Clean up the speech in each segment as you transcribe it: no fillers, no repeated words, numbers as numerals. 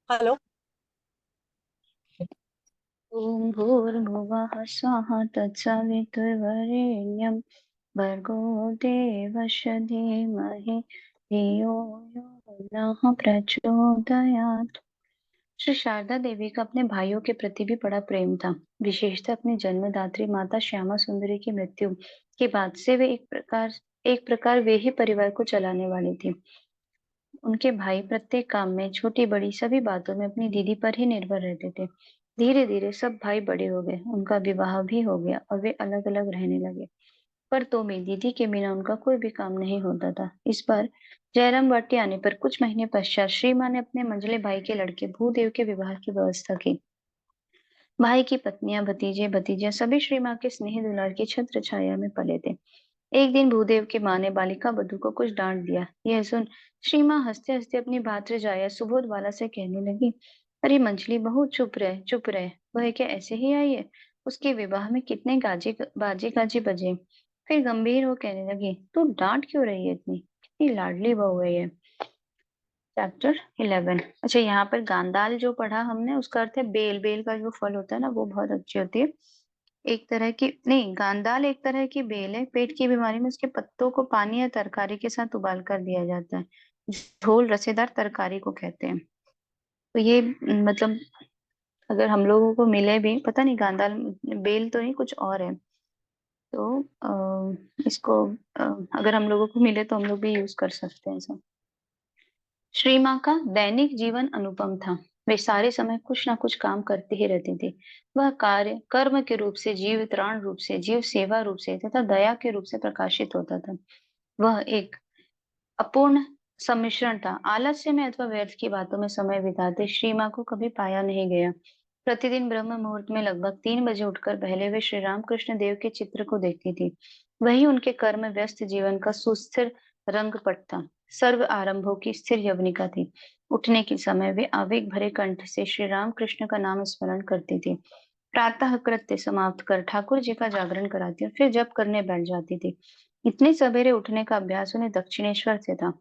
Hello. ॐ भूर्भुवः स्वः तत्सवितुर्वरेण्यं भर्गो देवस्य धीमहि धियो यो नः प्रचोदयात्। श्री शारदा देवी का अपने भाइयों के प्रति भी बड़ा प्रेम था। विशेषतः अपनी जन्मदात्री माता श्यामा सुंदरी की मृत्यु के बाद से वे एक प्रकार वे ही परिवार को चलाने वाली थी। उनके भाई प्रत्येक काम में, छोटी बड़ी सभी बातों में अपनी दीदी पर ही निर्भर रहते थे। धीरे धीरे सब भाई बड़े हो गए, उनका विवाह भी हो गया और वे अलग अलग रहने लगे। पर तो भी दीदी के बिना उनका कोई भी काम नहीं होता था। इस बार जयराम वाटी आने पर कुछ महीने पश्चात श्री माँ ने अपने मंझले भाई के लड़के भूदेव के विवाह की व्यवस्था की। भाई की पत्नियां, भतीजे भतीजियां सभी श्री माँ के स्नेह दुलार की छत्र छाया में पले थे। एक दिन भूदेव की माँ ने बालिका बधू को कुछ डांट दिया। यह सुन श्री माँ हंसते हंसते अपनी भातृजाया सुबोध बाला से कहने लगी, अरे मंझली बहू, चुप रहे चुप रहे, वह क्या ऐसे ही आई है? उसके विवाह में कितने गाजे बाजे गाजे बजे। फिर गंभीर हो कहने लगी, तू डांट क्यों रही है इतनी? कितनी लाडली बहू है ये। चैप्टर 11। अच्छा, यहाँ पर गांदाल जो पढ़ा हमने उसका अर्थ है बेल। बेल का जो फल होता है ना, वो बहुत अच्छी होती है। एक तरह की नहीं, गांदाल एक तरह की बेल है। पेट की बीमारी में उसके पत्तों को पानी या तरकारी के साथ उबाल कर दिया जाता है। झोल रसेदार तरकारी को कहते हैं। तो ये मतलब अगर हम लोगों को मिले भी, पता नहीं गांदाल बेल तो नहीं, कुछ और है। तो इसको अ, अगर हम लोगों को मिले तो हम लोग भी यूज कर सकते हैं इसे। श्री माँ का दैनिक जीवन अनुपम था। वे सारे समय कुछ ना कुछ काम करते ही रहती थी। वह कार्य कर्म के रूप से, जीव त्राण रूप से, जीव सेवा रूप से तथा दया के रूप से प्रकाशित होता था। वह एक अपूर्ण सम्मिश्रण था। आलस्य में अथवा व्यर्थ की बातों में समय बिताते श्री माँ को कभी पाया नहीं गया। प्रतिदिन ब्रह्म मुहूर्त में लगभग 3 बजे उठकर पहले वे श्री राम कृष्ण देव के चित्र को देखती थी। वही उनके कर्म व्यस्त जीवन का सुस्थिर रंगपट था। सर्व आरंभों की स्थिर यवनिका थी। उठने के समय वे आवेग भरे कंठ से श्री राम कृष्ण का नाम स्मरण करती थी। प्रातः कृत्य समाप्त कर ठाकुर जी का जागरण कराती और फिर जप करने बैठ जाती थी। इतने सवेरे उठने का अभ्यास उन्हें दक्षिणेश्वर से था।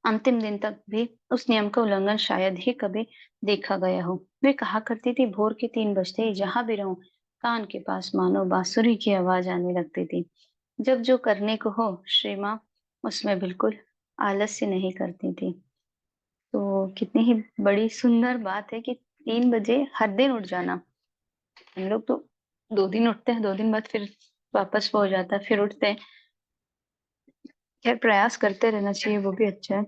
अंतिम दिन तक भी उस नियम का उल्लंघन शायद ही कभी देखा गया हो। वे कहा करती थी, भोर के 3 बजते ही जहां भी रहूं, कान के पास मानो बांसुरी की आवाज आने लगती थी। जब जो करने को हो, श्री माँ उसमें बिल्कुल आलस्य नहीं करती थी। तो कितनी ही बड़ी सुंदर बात है कि 3 बजे हर दिन उठ जाना। हम लोग तो 2 दिन उठते हैं, 2 दिन बाद फिर वापस वो हो जाता है, फिर उठते हैं। खैर, प्रयास करते रहना चाहिए, वो भी अच्छा है।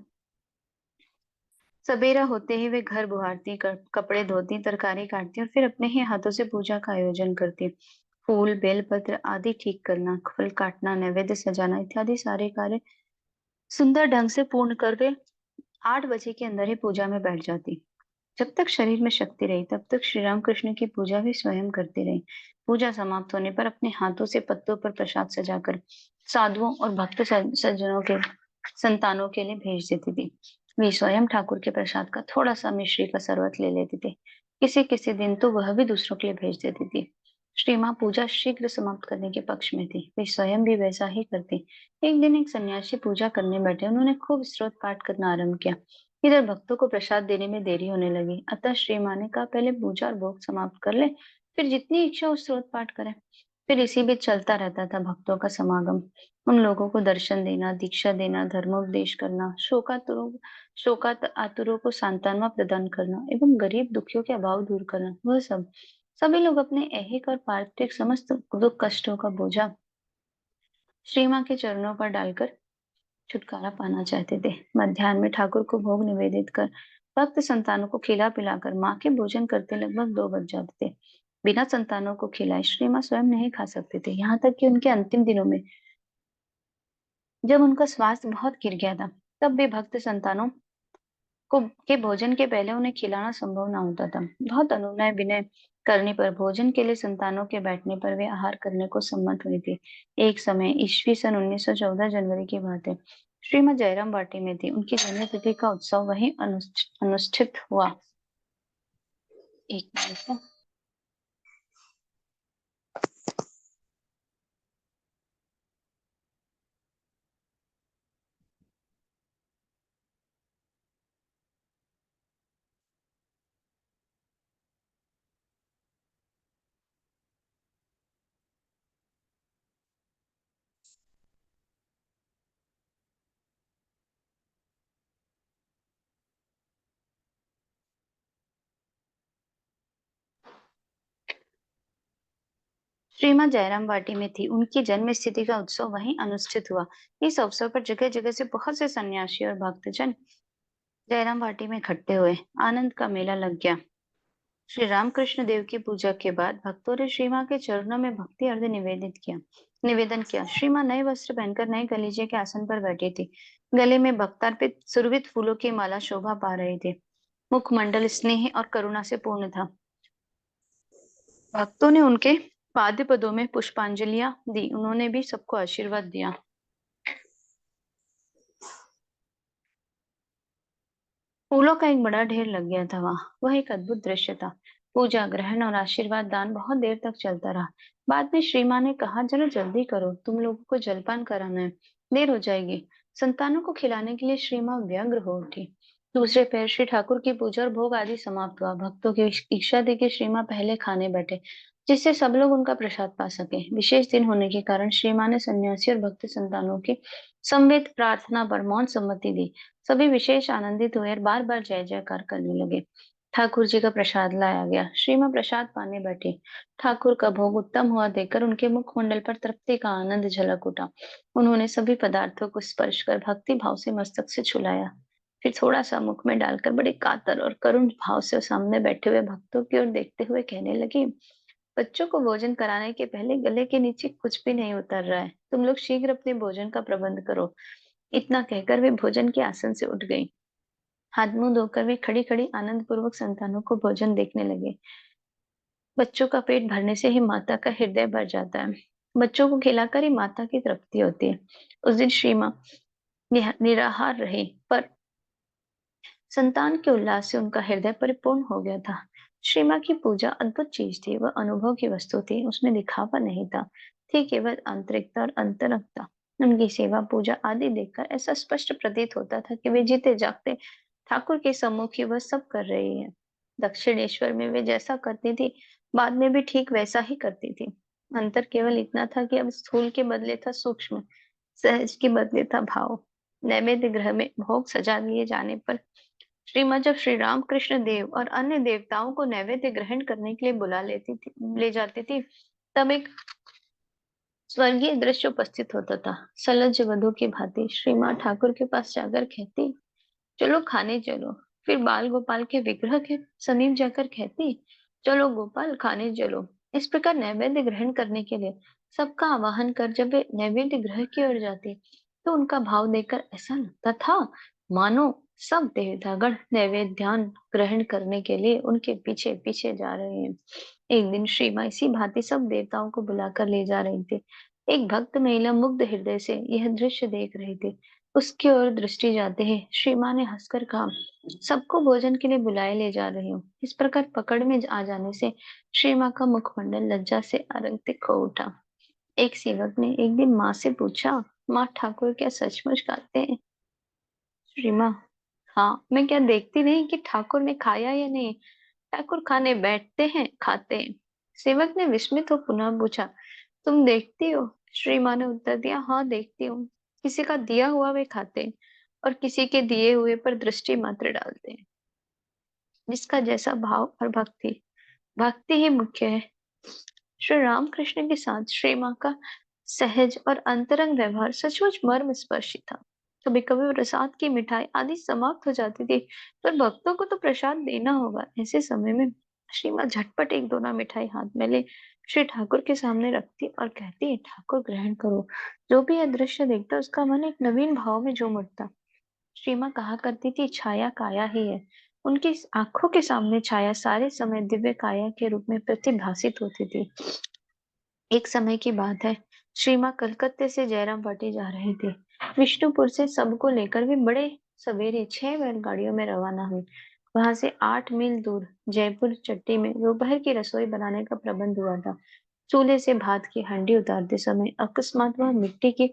सवेरा होते ही वे घर बुहारती, कपड़े धोती, तरकारी काटती और फिर अपने ही हाथों से पूजा का आयोजन करती। फूल, बेलपत्र आदि ठीक करना, फल काटना, नैवेद्य सजाना इत्यादि सारे कार्य सुंदर ढंग से पूर्ण कर वे 8 बजे के अंदर ही पूजा में बैठ जाती। जब तक शरीर में शक्ति रही तब तक श्री राम कृष्ण की पूजा भी स्वयं करती रही। पूजा समाप्त होने पर अपने हाथों से पत्तों पर प्रसाद सजाकर साधुओं और भक्त सज्जनों के संतानों के लिए भेज देती थी। वे स्वयं ठाकुर के प्रसाद का थोड़ा सा मिश्री का शरबत ले लेते थे। किसी किसी दिन तो वह भी दूसरों के लिए भेज देती थी। श्री माँ पूजा शीघ्र समाप्त करने के पक्ष में थी। वे स्वयं भी वैसा ही करती। एक दिन एक सन्यासी पूजा करने बैठे। उन्होंने खूब स्तोत्र पाठ करना आरंभ किया। इधर भक्तों को प्रसाद देने में देरी होने लगी। अतः श्री माँ ने कहा, पहले पूजा और भोग समाप्त कर ले, फिर जितनी इच्छा हो स्तोत्र पाठ करें। फिर इसी बीच चलता रहता था भक्तों का समागम। उन लोगों को दर्शन देना, दीक्षा देना, धर्मोपदेश करना, शोकात आतुरों को सांत्वना प्रदान करना एवं गरीब दुखियों के अभाव दूर करना, वह सब सभी लोग अपने ऐहिक और पारित्रिक समस्त दुख कष्टों का बोझा श्री माँ के चरणों पर डालकर छुटकारा पाना चाहते थे। मध्याह्न में ठाकुर को भोग निवेदित कर भक्त संतानों को खिला पिलाकर माँ के भोजन करते लगभग 2 बज जाते थे। बिना संतानों को खिलाए श्री माँ स्वयं नहीं खा सकते थे। यहाँ तक कि उनके अंतिम दिनों में, जब उनका स्वास्थ्य बहुत गिर गया था, तब भी भक्त संतानों को के भोजन के पहले उन्हें खिलाना संभव न होता था। बहुत अनुनय विनय करने पर भोजन के लिए संतानों के बैठने पर वे आहार करने को सम्मत हुई थी। एक समय ईस्वी सन 1914 जनवरी की बात है। श्रीमद जयराम वाटी में थी। उनकी जन्मतिथि का उत्सव वहीं अनुष्ठित हुआ। एक मिनट। श्री माँ जयराम वाटी में थी। उनकी जन्म स्थिति का उत्सव वहीं अनुष्ठित हुआ। इस अवसर पर जगह जगह से बहुत से सन्यासी और भक्तजन जयराम वाटी में इकट्ठे हुए। आनंद का मेला लग गया। श्री रामकृष्ण देव की पूजा के बाद भक्तों ने श्री माँ के चरणों में भक्ति अर्घ्य निवेदन किया। श्री माँ नए वस्त्र पहनकर नए गलीचे के आसन पर बैठी थी। गले में भक्तार्पित सुरभित फूलों की माला शोभा पा रही थी। मुखमंडल स्नेह और करुणा से पूर्ण था। भक्तों ने उनके पाद पदों में पुष्पांजलियां दी। उन्होंने भी सबको आशीर्वाद दिया। फूलों का एक बड़ा ढेर लग गया था वहां। वह एक अद्भुत दृश्य था। पूजा ग्रहण और आशीर्वाद दान बहुत देर तक चलता रहा। बाद में श्री माँ ने कहा, जरा जल्दी करो, तुम लोगों को जलपान कराना है, देर हो जाएगी। संतानों को खिलाने के लिए श्री माँ व्यग्र हो उठी। दूसरे पैर श्री ठाकुर की पूजा और भोग आदि समाप्त हुआ। भक्तों की इच्छा थी कि श्री माँ पहले खाने बैठे, जिससे सब लोग उनका प्रसाद पा सके। विशेष दिन होने के कारण श्री माँ ने सन्यासी और भक्त संतानों की संवेद प्रार्थना पर मौन सम्मति दी। सभी विशेष आनंदित हुए और बार बार जय जयकार करने लगे। ठाकुर जी का प्रसाद लाया गया। श्री माँ प्रसाद पाने बैठी। ठाकुर का भोग उत्तम हुआ देखकर उनके मुखमंडल पर तृप्ति का आनंद झलक उठा। उन्होंने सभी पदार्थों को स्पर्श कर भक्ति भाव से मस्तक से छुलाया। फिर थोड़ा सा मुख में डालकर बड़े कातर और करुण भाव से सामने बैठे हुए भक्तों की ओर देखते हुए कहने लगी, बच्चों को भोजन कराने के पहले गले के नीचे कुछ भी नहीं उतर रहा है। तुम लोग शीघ्र अपने भोजन का प्रबंध करो। इतना कहकर वे भोजन के आसन से उठ गई। हाथ मुंह धोकर वे खड़ी खड़ी आनंद पूर्वक संतानों को भोजन देखने लगे। बच्चों का पेट भरने से ही माता का हृदय भर जाता है। बच्चों को खिलाकर ही माता की तृप्ति होती है। उस दिन श्री माँ निराहार रही, पर संतान के उल्लास से उनका हृदय परिपूर्ण हो गया था। श्री माँ की पूजा अद्भुत चीज थी। वह अनुभव की वस्तु थी। उसमें दिखावा नहीं था, थी केवल आंतरिकता और अंतरंगता। उनकी सेवा पूजा आदि देखकर ऐसा स्पष्ट प्रतीत होता था कि वे जीते जागते ठाकुर के सम्मुख ही वह सब कर रही है। दक्षिणेश्वर में वे जैसा करती थी, बाद में भी ठीक वैसा ही करती थी। अंतर केवल इतना था कि अब स्थूल के बदले था सूक्ष्म, सहज के बदले था भाव। नैवेद्य ग्रह में भोग सजा लिए जाने पर श्री माँ जब श्री राम कृष्ण देव और अन्य देवताओं को नैवेद्य ग्रहण करने के लिए ले जाती थी, तब एक स्वर्गीय दृश्य उपस्थित होता था। सलज्ज वधु की भांति श्री माँ ठाकुर के पास जाकर कहती, चलो खाने चलो। फिर बाल गोपाल के विग्रह के समीप जाकर कहती, चलो गोपाल खाने चलो। इस प्रकार नैवेद्य ग्रहण करने के लिए सबका आवाहन कर जब वे नैवेद्य ग्रह की ओर जाती, तो उनका भाव देखकर ऐसा लगता था मानो सब देवतागण नैवेद्यान ग्रहण करने के लिए उनके पीछे पीछे जा रहे हैं। एक दिन श्री माँ इसी भांति सब देवताओं को बुलाकर ले जा रही थी। एक भक्त महिला मुग्ध हृदय से यह दृश्य देख रही थी। उसकी ओर दृष्टि जाते ही श्री माँ ने हंसकर कहा, सबको भोजन के लिए बुलाए ले जा रही हूँ। इस प्रकार पकड़ में आ जाने से श्री माँ का मुखमंडल लज्जा से आरंगित हो उठा। एक सेवक ने एक दिन माँ से पूछा, माँ ठाकुर क्या सचमुच खाते हैं? श्री माँ, हाँ, मैं क्या देखती नहीं कि ठाकुर ने खाया या नहीं? ठाकुर खाने बैठते हैं, खाते हैं। सेवक ने विस्मित हो पुनः पूछा, तुम देखती हो? श्री माँ ने उत्तर दिया, हाँ देखती हूँ। किसी का दिया हुआ वे खाते हैं और किसी के दिए हुए पर दृष्टि मात्र डालते हैं। जिसका जैसा भाव और भक्ति, भक्ति ही मुख्य है। श्री रामकृष्ण के साथ श्री माँ का सहज और अंतरंग व्यवहार सचमुच मर्म स्पर्शी था। कभी कभी प्रसाद की मिठाई आदि समाप्त हो जाती थी, पर भक्तों को तो प्रसाद देना होगा। ऐसे समय में श्री माँ झटपट एक दोना मिठाई हाथ में ले श्री ठाकुर के सामने रखती और कहती, ठाकुर ग्रहण करो। जो भी यह दृश्य देखता उसका मन एक नवीन भाव में झूम उठता। श्री माँ कहा करती थी, छाया काया ही है। उनकी आंखों के सामने छाया सारे समय दिव्य काया के रूप में प्रतिभासित होती थी। एक समय की बात है, श्री माँ कलकत्ते से जयराम वाटी जा रही थी। विष्णुपुर से सबको लेकर वे बड़े सवेरे 6 बैलगाड़ियों में रवाना हुई। वहां से 8 मील दूर जयपुर चट्टी में दोपहर की रसोई बनाने का प्रबंध हुआ था। चूल्हे से भात की हांडी उतारते समय अकस्मात वह मिट्टी की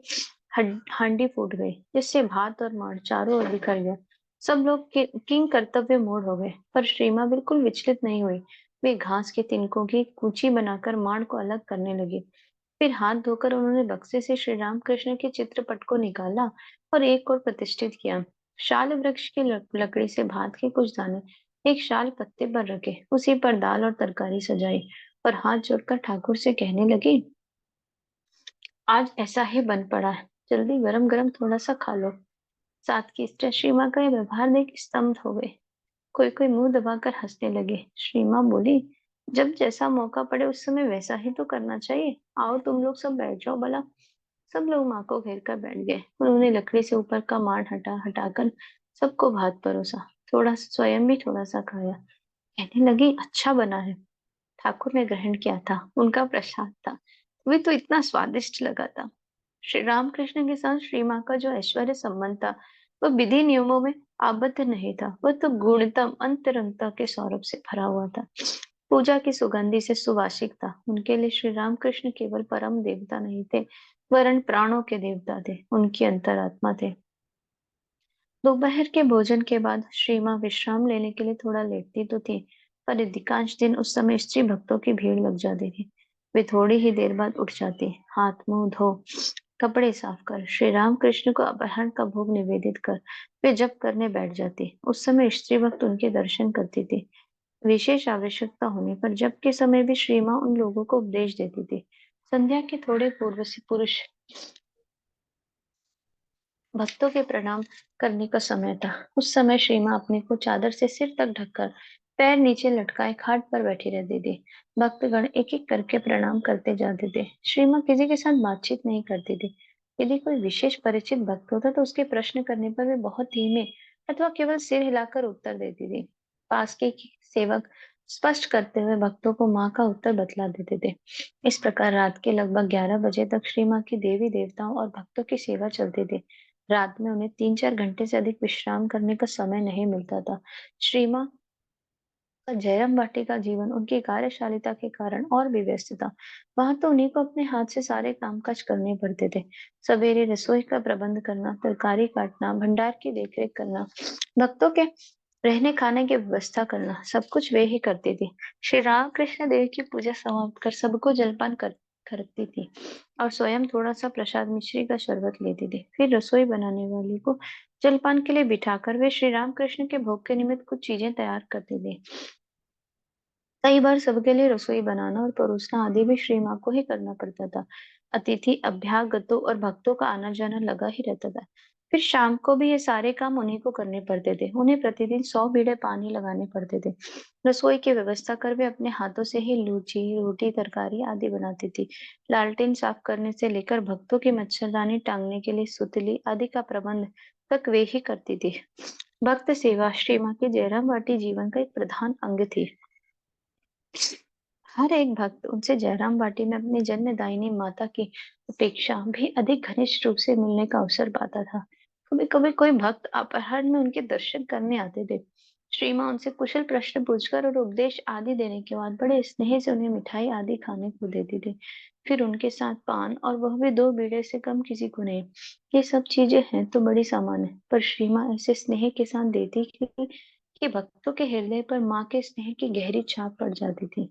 हांडी फूट गई, जिससे भात और मांड चारों ओर बिखर गया। सब लोग किंग कर्तव्य मोड़ हो गए, पर श्री माँ बिल्कुल विचलित नहीं हुई। वे घास के तिनकों की कूची बनाकर मांड को अलग करने लगी। फिर हाथ धोकर उन्होंने बक्से से श्री राम कृष्ण के चित्रपट को निकाला और एक और प्रतिष्ठित किया। शाल वृक्ष की लकड़ी से भात के कुछ दाने एक शाल पत्ते पर रखे, उसी पर दाल और तरकारी सजाई और हाथ जोड़कर ठाकुर से कहने लगी, आज ऐसा ही बन पड़ा है, जल्दी गरम गरम थोड़ा सा खा लो। साथ की स्त्री श्री माँ का ये व्यवहार देख स्तब्ध हो गई। कोई कोई मुंह दबाकर हंसने लगे। श्री माँ बोली, जब जैसा मौका पड़े उस समय वैसा ही तो करना चाहिए। आओ तुम लोग सब बैठ जाओ भला। सब लोग माँ को घेर कर बैठ गए। उन्होंने लकड़ी से ऊपर का माड़ हटाकर सबको भात परोसा। थोड़ा स्वयं भी थोड़ा सा खाया। कहने लगी, अच्छा बना है। ठाकुर ने ग्रहण किया था, उनका प्रसाद था, वे तो इतना स्वादिष्ट लगा था। श्री रामकृष्ण के साथ श्री माँ का जो ऐश्वर्य संबंध था, वह विधि नियमों में आबद्ध नहीं था, वह तो गुणतम अंतरंगता के सौरभ से भरा हुआ था। पूजा की सुगंधि से सुवासिक था। उनके लिए श्री रामकृष्ण केवल परम देवता नहीं थे, वरन प्राणों के देवता थे, उनकी अंतरात्मा थे। दोपहर के भोजन के बाद श्री माँ विश्राम लेने के लिए थोड़ा लेटती तो थी, पर अधिकांश दिन उस समय स्त्री भक्तों की भीड़ लग जाती थी। वे थोड़ी ही देर बाद उठ जाती, हाथ मुंह धो, कपड़े साफ कर, श्री राम कृष्ण को अपहरण का भोग निवेदित कर वे जप करने बैठ जाती। उस समय स्त्री भक्त उनके दर्शन करती थी। विशेष आवश्यकता होने पर जप के समय भी श्री माँ उन लोगों को उपदेश देती थी। संध्या के थोड़े पूर्व से पुरुष भक्तों के प्रणाम करने का समय था। उस समय श्री माँ अपने को चादर से सिर तक ढककर पैर नीचे लटकाए खाट पर बैठी रहती थी। भक्तगण एक एक करके प्रणाम करते जाते थे। श्री माँ किसी के साथ बातचीत नहीं करती थी। यदि कोई विशेष परिचित भक्त होता तो उसके प्रश्न करने पर वे बहुत धीमे अथवा केवल सिर हिलाकर उत्तर देती थी। पास के सेवक स्पष्ट करते हुए भक्तों को माँ का उत्तर बतला देते थे। इस प्रकार रात के लगभग 11 बजे तक श्री माँ की देवी देवताओं और भक्तों की सेवा चलती थी। रात में उन्हें 3-4 घंटे से अधिक विश्राम करने का समय नहीं मिलता था। श्री माँ का जयराम बाटी का जीवन उनकी कार्यशालिता के कारण और भी व्यस्त था। वहां तो उन्हीं को अपने हाथ से सारे कामकाज करने पड़ते थे। सवेरे रसोई का प्रबंध करना, तरकारी काटना, भंडार की देखरेख करना, भक्तों के रहने खाने की व्यवस्था करना, सब कुछ वे ही करती थी। श्री रामकृष्ण देव की पूजा समाप्त कर सबको जलपान करती थी और स्वयं थोड़ा सा प्रसाद मिश्री का शरबत लेती थी। फिर रसोई बनाने वाली को जलपान के लिए बिठाकर वे श्री रामकृष्ण के भोग के निमित्त कुछ चीजें तैयार करती थी। कई बार सबके लिए रसोई बनाना और परोसना आदि भी श्री माँ को ही करना पड़ता था। अतिथि अभ्यागतों और भक्तों का आना जाना लगा ही रहता था। फिर शाम को भी ये सारे काम उन्हीं को करने पड़ते थे। उन्हें प्रतिदिन 100 बीड़े पानी लगाने पड़ते थे। रसोई की व्यवस्था कर वे अपने हाथों से ही लूची, रोटी, तरकारी आदि बनाती थी। लालटेन साफ करने से लेकर भक्तों की मच्छरदानी टांगने के लिए सुतली आदि का प्रबंध तक वे ही करती थी। भक्त सेवा श्री माँ की जयराम वाटी जीवन का एक प्रधान अंग थी। हर एक भक्त उनसे जयराम बाटी में अपनी जन्मदायिनी माता की उपेक्षा भी अधिक घनिष्ठ रूप से मिलने का अवसर पाता था। कभी कभी कोई भक्त अपहरण में उनके दर्शन करने आते थे। श्री माँ उनसे कुशल प्रश्न पूछकर और उपदेश आदि देने के बाद बड़े स्नेह से उन्हें मिठाई आदि खाने को देती थी। फिर उनके साथ पान, और वह भी 2 बीड़े से कम किसी को नहीं। ये सब चीजें हैं तो बड़ी सामान्य, पर श्री माँ ऐसे स्नेह के साथ देती कि भक्तों के हृदय पर माँ के स्नेह की गहरी छाप पड़ जाती थी।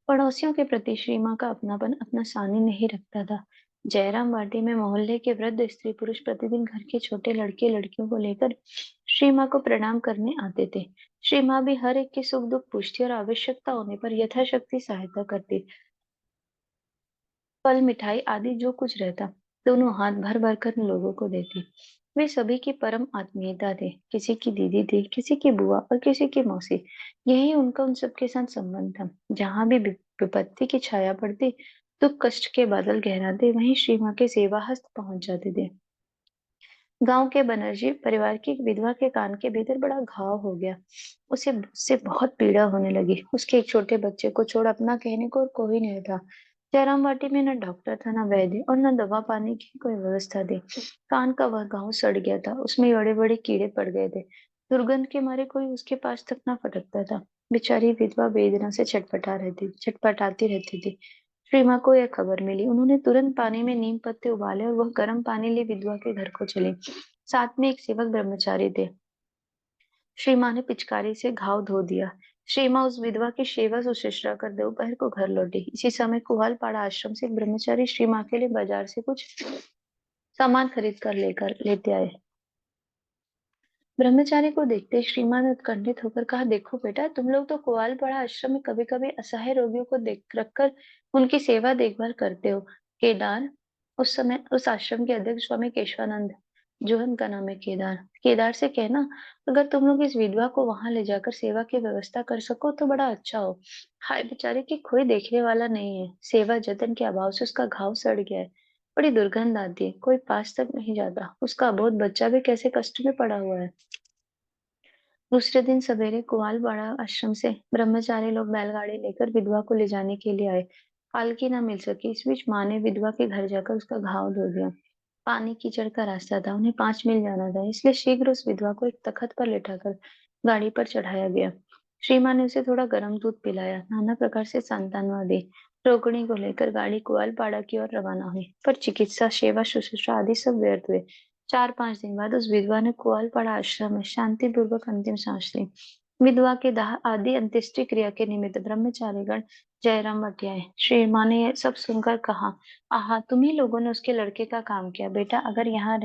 पड़ोसियों के प्रति श्री माँ का अपनापन अपना सानी नहीं रखता था। जयराम वाटी में मोहल्ले के वृद्ध स्त्री पुरुष प्रतिदिन घर के छोटे लड़के लड़कियों को लेकर श्री माँ को प्रणाम करने आते थे। श्री माँ भी हर एक के सुख दुख पूछती और आवश्यकता होने पर यथाशक्ति सहायता करती। फल, मिठाई आदि जो कुछ रहता, दोनों हाथ भर भर कर लोगों को देती। वे सभी की परम आत्मीयता थे। किसी की दीदी थी, किसी की बुआ और किसी की मौसी। यही उनका उन सबके साथ संबंध था। जहां भी विपत्ति की छाया पड़ती, दुख कष्ट के बादल गहराते, वहीं श्री माँ के सेवा हस्त पहुंच जाते थे। गांव के बनर्जी परिवार की एक विधवा के कान के भीतर बड़ा घाव हो गया। उसे उससे बहुत पीड़ा होने लगी। उसके एक छोटे बच्चे को छोड़ अपना कहने को और कोई नहीं था। जयराम वाटी में न डॉक्टर था, न वैद्य, और न दवा पानी की कोई व्यवस्था थी। कान का वह घाव सड़ गया था, उसमें बड़े बड़े कीड़े पड़ गए थे। दुर्गंध के मारे कोई उसके पास तक न फटकता था। बेचारी विधवा वेदना से छटपटाती रहती थी। श्री माँ को यह खबर मिली। उन्होंने तुरंत पानी में नीम पत्ते उबाले और वह गर्म पानी लिए विधवा के घर को चली। साथ में एक सेवक ब्रह्मचारी थे। श्री माँ ने पिचकारी से घाव धो दिया। श्री माँ उस विधवा की सेवा शुश्रूषा कर दोपहर को घर लौटी। इसी समय कुहालपाड़ा आश्रम से एक ब्रह्मचारी श्री माँ के लिए बाजार से कुछ सामान खरीद कर लेकर लेते आए। ब्रह्मचारी को देखते ही श्रीमान ने उत्कंठित होकर कहा, देखो बेटा, तुम लोग तो कुआलपाड़ा आश्रम में कभी कभी असहाय रोगियों को देख रखकर उनकी सेवा देखभाल करते हो। केदार, उस समय उस आश्रम के अध्यक्ष स्वामी केशवानंद, जो है उनका नाम है केदार, केदार से कहना, अगर तुम लोग इस विधवा को वहां ले जाकर सेवा की व्यवस्था कर सको तो बड़ा अच्छा हो। हाय बेचारे की कोई देखने वाला नहीं है, सेवा जतन के अभाव से उसका घाव सड़ गया है, बड़ी दुर्गंध आती है, कोई पास तक नहीं जाता, उसका अबोध बच्चा भी कैसे कष्ट में पड़ा हुआ है। दूसरे दिन सवेरे कुआलवाड़ा आश्रम से ब्रह्मचारी लोग बैलगाड़ी लेकर विधवा को ले जाने के लिए आए। पालकी न मिल सकी, इस बीच माँ ने विधवा के घर जाकर उसका घाव धो दिया। पानी कीचड़ का रास्ता था, उन्हें 5 मील जाना था, इसलिए शीघ्र उस विधवा को एक तखत पर लिटाकर गाड़ी पर चढ़ाया गया। श्री माँ ने उसे थोड़ा गर्म दूध पिलाया, नाना प्रकार से सांत्वना दी। रोगिणी को लेकर गाड़ी कुआलपाड़ा की ओर रवाना हुई, पर चिकित्सा सेवा शुश्रूषा आदि सब व्यर्थ हुए। 4-5 दिन बाद उस विधवा ने कुआलपाड़ा आश्रम में शांति पूर्वक अंतिम सांस ली। विधवा के दाह आदि अंत्येष्टि क्रिया के निमित्त ब्रह्मचारीगण जयराम वटी आए। श्री माँ ने यह सब सुनकर कहा, आहा, तुम ही लोगों ने उसके लड़के का काम किया। बेटा अगर यहाँ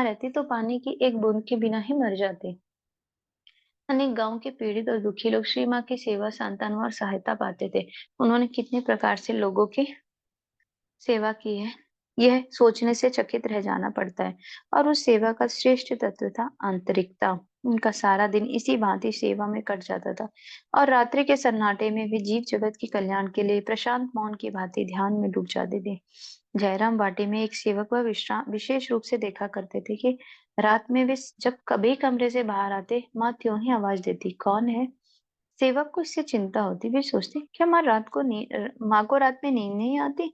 रहती तो पानी की एक बूंद के बिना ही मर जाती। अनेक गांव के पीड़ित और दुखी लोग श्री माँ की सेवा, सांत्वना और सहायता पाते थे। उन्होंने कितने प्रकार से लोगों की सेवा की है, यह सोचने से चकित रह जाना पड़ता है। और उस सेवा का श्रेष्ठ तत्व था आंतरिकता। उनका सारा दिन इसी भांति सेवा में कट जाता था, और रात्रि के सन्नाटे में वे जीव जगत के कल्याण के लिए प्रशांत मौन की भांति ध्यान में डूब जाते थे। जयराम बाटी में एक सेवक वह विश्राम विशेष रूप से देखा करते थे कि रात में वे जब कभी कमरे से बाहर आते, माँ त्यों ही आवाज देती, कौन है। सेवक को इससे चिंता होती, वे सोचते, क्या माँ को रात में नींद नहीं आती।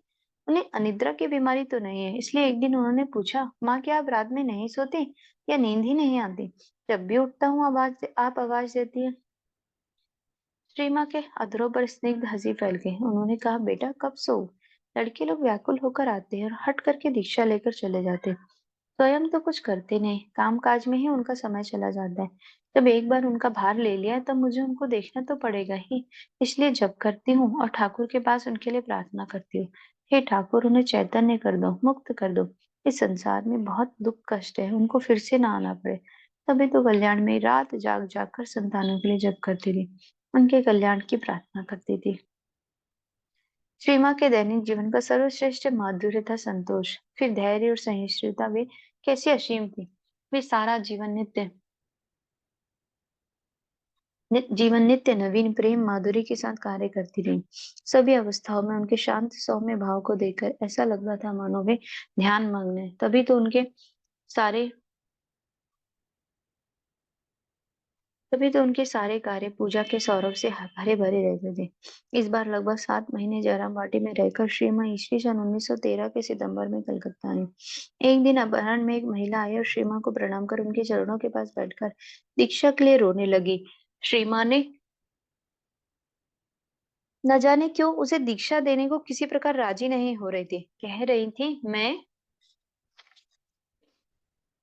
उन्हें अनिद्रा की बीमारी तो नहीं है। इसलिए एक दिन उन्होंने पूछा, माँ क्या आप रात में नहीं सोती या नींद ही नहीं आती। जब भी उठता हूँ आप आवाज देती है। श्री माँ के अधरों पर स्निग्ध हंसी फैल गई। उन्होंने कहा, बेटा कब सोऊं। लड़के लोग व्याकुल होकर आते हैं और हट करके दीक्षा लेकर चले जाते हैं। स्वयं तो कुछ करते नहीं, काम काज में ही उनका समय चला जाता है। जब एक बार उनका भार ले लिया है, तब मुझे उनको देखना तो पड़ेगा ही। इसलिए जब करती हूँ और ठाकुर के पास उनके लिए प्रार्थना करती हूँ, हे ठाकुर, उन्हें चैतन्य कर दो, मुक्त कर दो। इस संसार में बहुत दुख कष्ट है, उनको फिर से ना आना पड़े। तभी तो कल्याण में रात जाग जाग कर संतानों के लिए जप करती थी, उनके कल्याण की प्रार्थना करती थी। श्री माँ के दैनिक जीवन का सर्वश्रेष्ठ माधुर्य था संतोष, फिर धैर्य और सहिष्णुता वे कैसी असीम थी। वे सारा जीवन नित्य नवीन प्रेम माधुरी के साथ कार्य करती रही। सभी अवस्थाओं में उनके शांत सौम्य भाव को देखकर ऐसा लगता था मानो वे ध्यान मग्न है। सारे तभी तो उनके सारे कार्य पूजा के सौरभ से हरे भरे रहते थे। इस बार लगभग 7 महीने जयराम वाटी में रहकर श्री माँ ईस्वी सन 1913 के सितंबर में कलकत्ता आई। एक दिन अपहरण में एक महिला आई और श्री माँ को प्रणाम कर उनके चरणों के पास बैठकर दीक्षा के लिए रोने लगी। श्री माँ ने न जाने क्यों उसे दीक्षा देने को किसी प्रकार राजी नहीं हो रही थी। कह रही थी,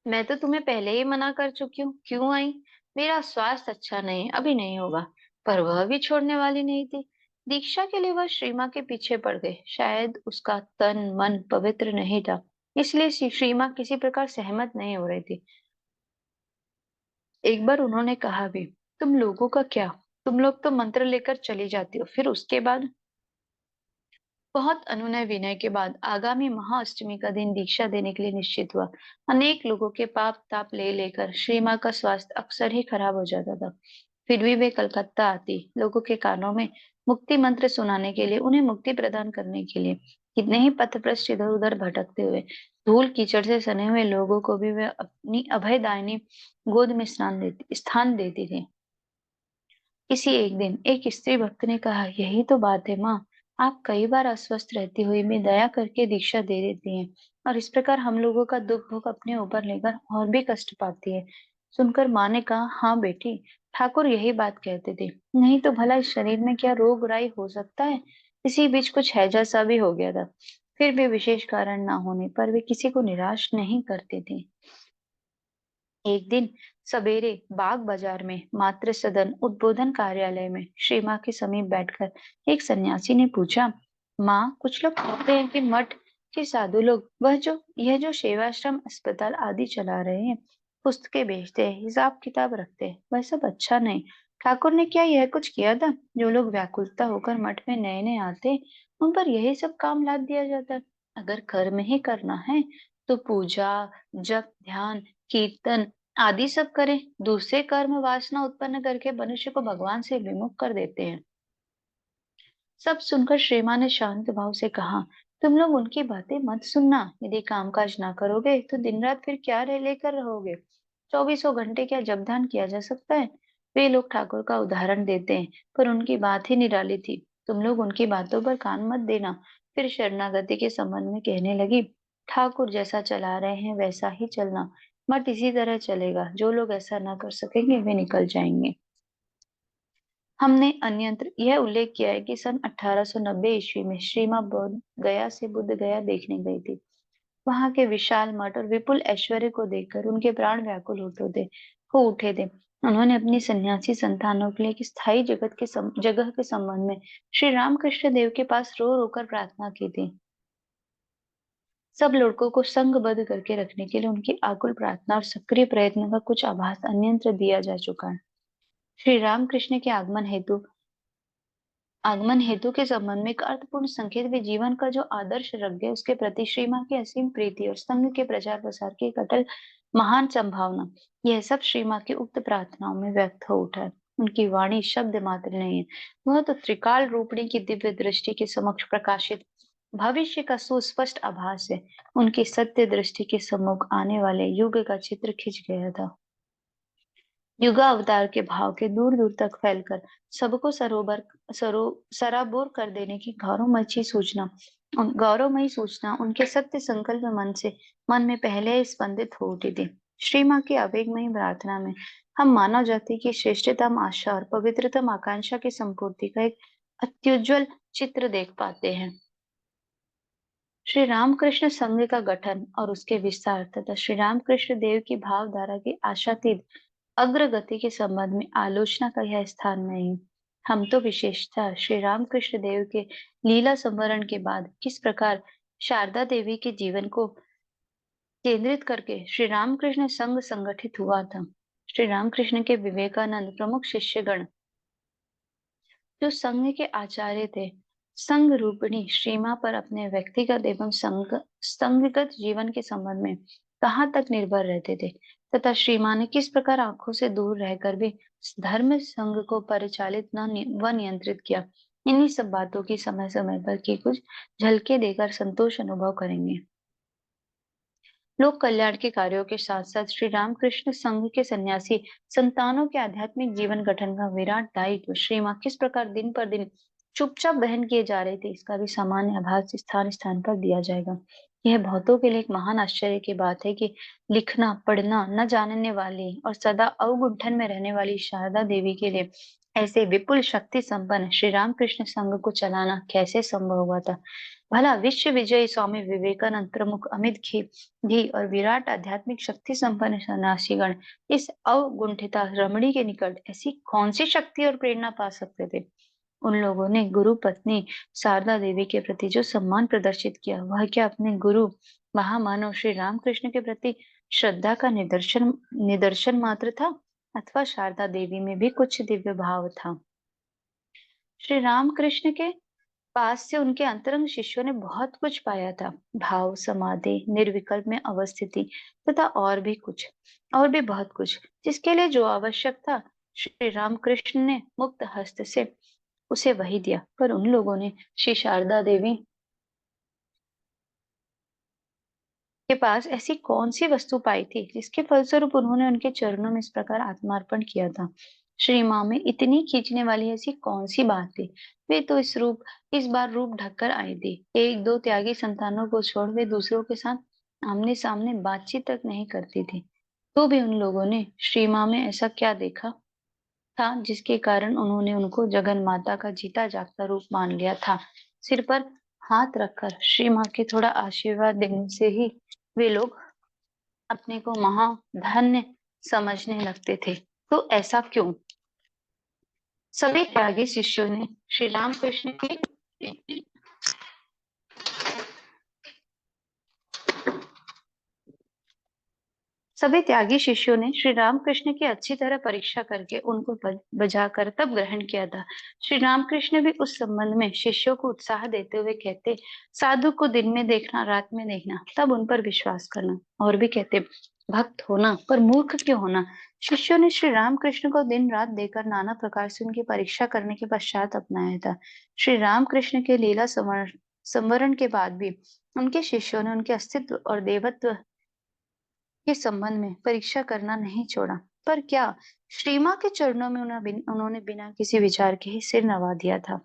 मैं तो तुम्हें पहले ही मना कर चुकी हूँ, क्यों आई। मेरा स्वास्थ्य अच्छा नहीं, अभी नहीं होगा। पर वह भी छोड़ने वाली नहीं थी। दीक्षा के लिए वह श्री माँ के पीछे पड़ गई। शायद उसका तन मन पवित्र नहीं था, इसलिए श्री माँ किसी प्रकार सहमत नहीं हो रही थी। एक बार उन्होंने कहा भी, तुम लोगों का क्या, तुम लोग तो मंत्र लेकर चली जाती हो, फिर उसके बाद। बहुत अनुनय विनय के बाद आगामी महाअष्टमी का दिन दीक्षा देने के लिए निश्चित हुआ। अनेक लोगों के पाप ताप ले लेकर श्री माँ का स्वास्थ्य अक्सर ही खराब हो जाता था। फिर भी वे कलकत्ता आती, लोगों के कानों में मुक्ति मंत्र सुनाने के लिए, उन्हें मुक्ति प्रदान करने के लिए। कितने ही पथभ्रष्ट इधर उधर भटकते हुए, धूल कीचड़ से सने हुए लोगों को भी वे अपनी अभयदायिनी गोद में स्थान देती थी। किसी एक दिन एक स्त्री भक्त ने कहा, यही तो बात है माँ, आप कई बार अस्वस्थ रहती हुई भी दया करके दीक्षा दे देती हैं, और इस प्रकार हम लोगों का दुख भोग अपने ऊपर लेकर और भी कष्ट पाती है। सुनकर माँ ने कहा, हाँ बेटी, ठाकुर यही बात कहते थे, नहीं तो भला इस शरीर में क्या रोग राई हो सकता है। इसी बीच कुछ हैजा सा भी हो गया था। फिर भी विशेष कारण ना होने पर वे किसी को निराश नहीं करते थे। एक दिन सवेरे बाग बाजार में मातृ सदन उद्बोधन कार्यालय में श्री माँ के समीप बैठकर एक सन्यासी ने पूछा, माँ, कुछ लोग कहते हैं कि मठ के साधु लोग यह जो सेवाश्रम अस्पताल आदि चला रहे हैं, पुस्तकें बेचते, हिसाब किताब रखते। वह सब अच्छा नहीं। ठाकुर ने क्या यह कुछ किया था? जो लोग व्याकुलता होकर मठ में नए नए आते, उन पर यही सब काम लाद दिया जाता। अगर कर्म ही करना है तो पूजा, जप, ध्यान, कीर्तन आदि सब करें। दूसरे कर्म वासना उत्पन्न करके मनुष्य को भगवान से विमुख कर देते हैं। सब सुनकर श्री मां ने शांत भाव से कहा, तुम लोग उनकी बातें मत सुनना। यदि कामकाज ना करोगे तो दिन रात फिर क्या लेकर रहोगे? 24 घंटे क्या जपध्यान किया जा सकता है? वे लोग ठाकुर का उदाहरण देते हैं, पर उनकी बात ही निराली थी। तुम लोग उनकी बातों पर कान मत देना। फिर शरणागति के संबंध में कहने लगी, ठाकुर जैसा चला रहे हैं वैसा ही चलना। मठ इसी तरह चलेगा। जो लोग ऐसा ना कर सकेंगे वे निकल जाएंगे। हमने अन्यत्र यह उल्लेख किया है कि सन 1890 ईस्वी में श्री मां बोध गया से बुद्ध गया देखने गई थी। वहां के विशाल मठ और विपुल ऐश्वर्य को देखकर उनके प्राण व्याकुल हो उठे थे। उन्होंने अपनी सन्यासी संतानों के लिए एक स्थायी जगह के संबंध में श्री रामकृष्ण देव के पास रो रोकर प्रार्थना की थी। सब लड़कों को संघबद्ध करके रखने के लिए उनकी आकुल प्रार्थना और सक्रिय प्रयत्न का कुछ आभास अन्यत्र दिया जा चुका है। श्री रामकृष्ण के आगमन हेतु के संबंध में एक अर्थपूर्ण संकेत भी जीवन का जो आदर्श रख गए, उसके प्रति श्री मां की असीम प्रीति और संघ के प्रचार प्रसार की एक अटल महान संभावना, यह सब श्री मां की उक्त प्रार्थनाओं में व्यक्त हो उठा है। उनकी वाणी शब्द मात्र नहीं है, वह तो त्रिकाल रूपणी की दिव्य दृष्टि के समक्ष प्रकाशित भविष्य का सुस्पष्ट आभास है। उनकी सत्य दृष्टि के सम्मुख आने वाले युग का चित्र खिंच गया था। युगा अवतार के भाव के दूर दूर तक फैलकर सबको सराबोर कर देने की गौरवमयी सूचना उनके सत्य संकल्प मन में पहले ही स्पंदित हो उठी थी। श्री मां की आवेगमयी प्रार्थना में हम मानव जाति की श्रेष्ठतम आशा और पवित्रतम आकांक्षा की संपूर्ति का एक अत्युज्वल चित्र देख पाते हैं। श्री रामकृष्ण संघ का गठन और उसके विस्तार तथा श्री रामकृष्ण देव की भावधारा की आशातीत अग्रगति के संबंध में आलोचना का यह स्थान नहीं। हम तो विशेषतः श्री रामकृष्ण देव के लीला संवरण के बाद किस प्रकार शारदा देवी के जीवन को केंद्रित करके श्री रामकृष्ण संघ संगठित हुआ था। श्री रामकृष्ण के विवेकानंद प्रमुख शिष्यगण जो संघ के आचार्य थे, संघ रूपिणी श्रीमा पर अपने व्यक्तिगत एवं संघगत जीवन के संबंध में कहाँ तक निर्भर रहते थे तथा श्रीमा ने किस प्रकार आंखों से दूर रहकर भी धर्म संघ को परिचालित व नियंत्रित किया, इन्हीं सब बातों की समय समय पर की कुछ झलके देकर संतोष अनुभव करेंगे। लोक कल्याण के कार्यों के साथ साथ श्री रामकृष्ण संघ के सन्यासी संतानों के आध्यात्मिक जीवन गठन का विराट दायित्व श्री मां किस प्रकार दिन पर दिन चुपचाप बहन किए जा रहे थे, इसका भी सामान्य आभास स्थान स्थान पर दिया जाएगा। यह बहुतों के लिए एक महान आश्चर्य की बात है कि लिखना पढ़ना न जानने वाली और सदा अवगुंठन में रहने वाली शारदा देवी के लिए ऐसे विपुल शक्ति संपन्न श्री रामकृष्ण संघ को चलाना कैसे संभव हुआ था। भला विश्व विजयी स्वामी विवेकानंद, प्रमुख अमित घी और विराट आध्यात्मिक शक्ति संपन्न सन्यासीगण इस अवगुंठिता रमणी के निकट ऐसी कौन सी शक्ति और प्रेरणा पा सकते थे? उन लोगों ने गुरु पत्नी शारदा देवी के प्रति जो सम्मान प्रदर्शित किया, वह क्या अपने गुरु महामानव श्री रामकृष्ण के प्रति श्रद्धा का निदर्शन मात्र था, अथवा शारदा देवी में भी कुछ दिव्य भाव था? श्री रामकृष्ण के पास से उनके अंतरंग शिष्यों ने बहुत कुछ पाया था। भाव, समाधि, निर्विकल्प में अवस्थिति तथा और भी बहुत कुछ, जिसके लिए जो आवश्यक था श्री रामकृष्ण ने मुक्त हस्त से उसे वही दिया। पर उन लोगों ने श्री शारदा देवी के पास ऐसी कौन सी वस्तु पाई थी जिसके फलस्वरूप उन्होंने उनके चरणों में इस प्रकार आत्मार्पण किया था? श्री मां में इतनी खींचने वाली ऐसी कौन सी बात थी? वे तो इस बार रूप ढककर आई थी। एक दो त्यागी संतानों को छोड़ वे दूसरों के साथ आमने सामने बातचीत तक नहीं करती थी। तो भी उन लोगों ने श्री मां में ऐसा क्या देखा था जिसके कारण उन्होंने उनको जगन माता का जीता जागता रूप मान लिया था? सिर पर हाथ रखकर श्री मां के थोड़ा आशीर्वाद देने से ही वे लोग अपने को महाधन्य समझने लगते थे। तो ऐसा क्यों? सभी त्यागी शिष्यों ने श्री रामकृष्ण की सभी त्यागी शिष्यों ने श्री रामकृष्ण की अच्छी तरह परीक्षा करके उनको बजाकर तब ग्रहण किया था। श्री रामकृष्ण भी उस संबंध में शिष्यों को उत्साह देते हुए कहते, साधु को दिन में देखना, रात में देखना, तब उन पर विश्वास करना। और भी कहते, भक्त होना पर मूर्ख क्यों होना। शिष्यों ने श्री रामकृष्ण को दिन रात देकर नाना प्रकार से उनकी परीक्षा करने के पश्चात अपनाया था। श्री रामकृष्ण के लीला संवरण के बाद भी उनके शिष्यों ने उनके अस्तित्व और देवत्व के संबंध में परीक्षा करना नहीं छोड़ा। पर क्या श्री मां के चरणों में उन्होंने बिना किसी विचार के ही सिर नवा दिया था।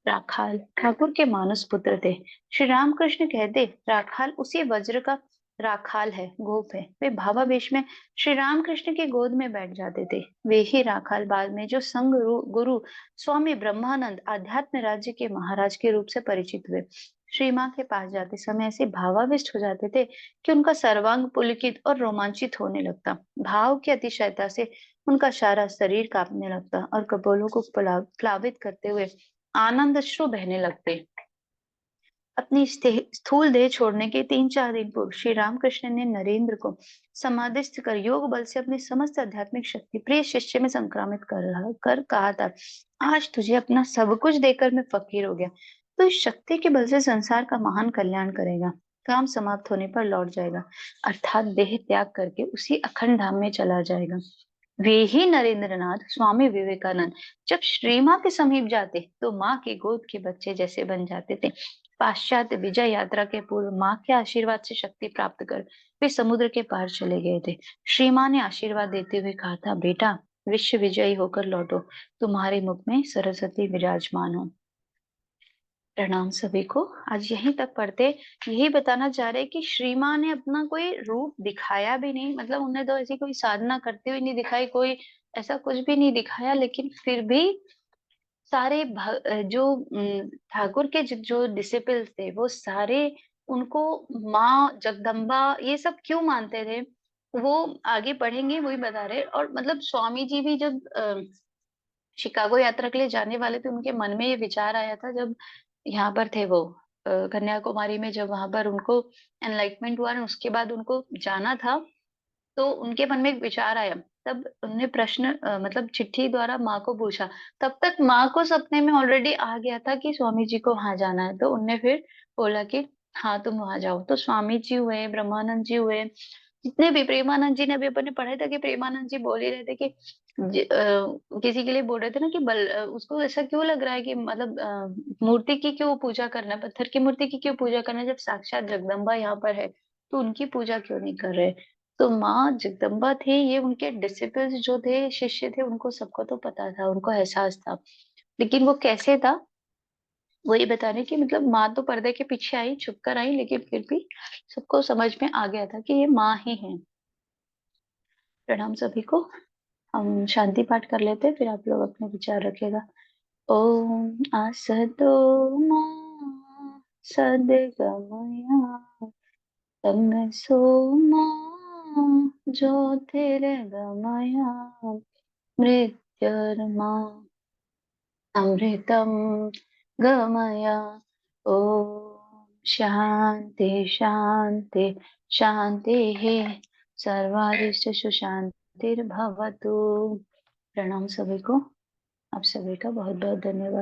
राखाल ठाकुर के मानस पुत्र थे। श्री रामकृष्ण कहते, राखाल उसी वज्र का राखाल है, गोप है। वे भावावेश में श्री रामकृष्ण की गोद में बैठ जाते थे। वे ही राखाल बाद में जो संघ गुरु स्वामी ब्रह्मानंद आध्यात्म राज्य के महाराज के रूप से परिचित हुए। श्री मां के पास जाते समय ऐसे भावाविष्ट हो जाते थे कि उनका सर्वांग पुलकित और रोमांचित होने लगता। भाव की अतिशयता से उनका सारा शरीर कांपने लगता और कपोलों को प्लावित करते हुए आनंद अश्रु बहने लगते। अपनी स्थूल देह छोड़ने के 3-4 दिन पूर्व श्री रामकृष्ण ने नरेंद्र को समाधिस्थ कर योग बल से अपनी समस्त आध्यात्मिक शक्ति प्रिय शिष्य में संक्रामित कर कहा था, आज तुझे अपना सब कुछ देकर मैं फकीर हो गया, तो इस शक्ति के बल से संसार का महान कल्याण करेगा। काम समाप्त होने पर लौट जाएगा, अर्थात देह त्याग करके उसी अखंड धाम में चला जाएगा। वे ही नरेंद्रनाथ स्वामी विवेकानंद जब श्री मां के समीप जाते तो माँ के गोद के बच्चे जैसे बन जाते थे। पाश्चात्य विजय यात्रा के पूर्व माँ के आशीर्वाद से शक्ति प्राप्त कर वे समुद्र के पार चले गए थे। श्री मां ने आशीर्वाद देते हुए कहा था, बेटा विश्व विजयी होकर लौटो, तुम्हारे मुख में सरस्वती विराजमान हो। प्रणाम सभी को। आज यहीं तक पढ़ते यही बताना चाह रहे कि श्री मां ने अपना कोई रूप दिखाया भी नहीं, मतलब उन्हें तो ऐसी कोई साधना करते हुए नहीं दिखाई, कोई ऐसा कुछ भी नहीं दिखाया, लेकिन फिर भी सारे जो ठाकुर के जो डिसिपल्स थे वो सारे उनको माँ जगदम्बा ये सब क्यों मानते थे, वो आगे पढ़ेंगे वही बता रहे। और मतलब स्वामी जी भी जब शिकागो यात्रा के लिए जाने वाले थे, उनके मन में ये विचार आया था जब यहाँ पर थे वो कन्याकुमारी में, जब वहां पर उनको एनलाइटमेंट हुआ और उसके बाद उनको जाना था, तो उनके मन में एक विचार आया। तब उन्होंने प्रश्न मतलब चिट्ठी द्वारा माँ को पूछा। तब तक माँ को सपने में ऑलरेडी आ गया था कि स्वामी जी को वहां जाना है, तो उनने फिर बोला कि हाँ तुम वहां जाओ। तो स्वामी जी हुए, ब्रह्मानंद जी हुए, जितने भी, प्रेमानंद जी ने भी अपने पढ़ा था कि प्रेमानंद जी बोल ही रहे थे कि किसी के लिए बोल रहे थे ना कि उसको ऐसा क्यों लग रहा है कि मतलब मूर्ति की क्यों पूजा करना है, पत्थर की मूर्ति की क्यों पूजा करना है, जब साक्षात जगदम्बा यहाँ पर है तो उनकी पूजा क्यों नहीं कर रहे। तो माँ जगदम्बा थे, ये उनके डिसिपल्स जो थे, शिष्य थे, उनको सबको तो पता था, उनको एहसास था, लेकिन वो कैसे था वही बता रहे कि मतलब माँ तो पर्दे के पीछे आई, छुप कर आई, लेकिन फिर भी सबको समझ में आ गया था कि ये माँ ही है। प्रणाम सभी को। हम शांति पाठ कर लेते हैं, फिर आप लोग अपने विचार रखेगा। ओम असतो मा सद्गमया तमसो मा ज्योतिर्गमया मृत्युर्मा अमृतम गमय। ओम शांति शांति शांति है, सर्वारिष्ट शांतिर्भवतु। प्रणाम सभी को। आप सभी का बहुत बहुत धन्यवाद।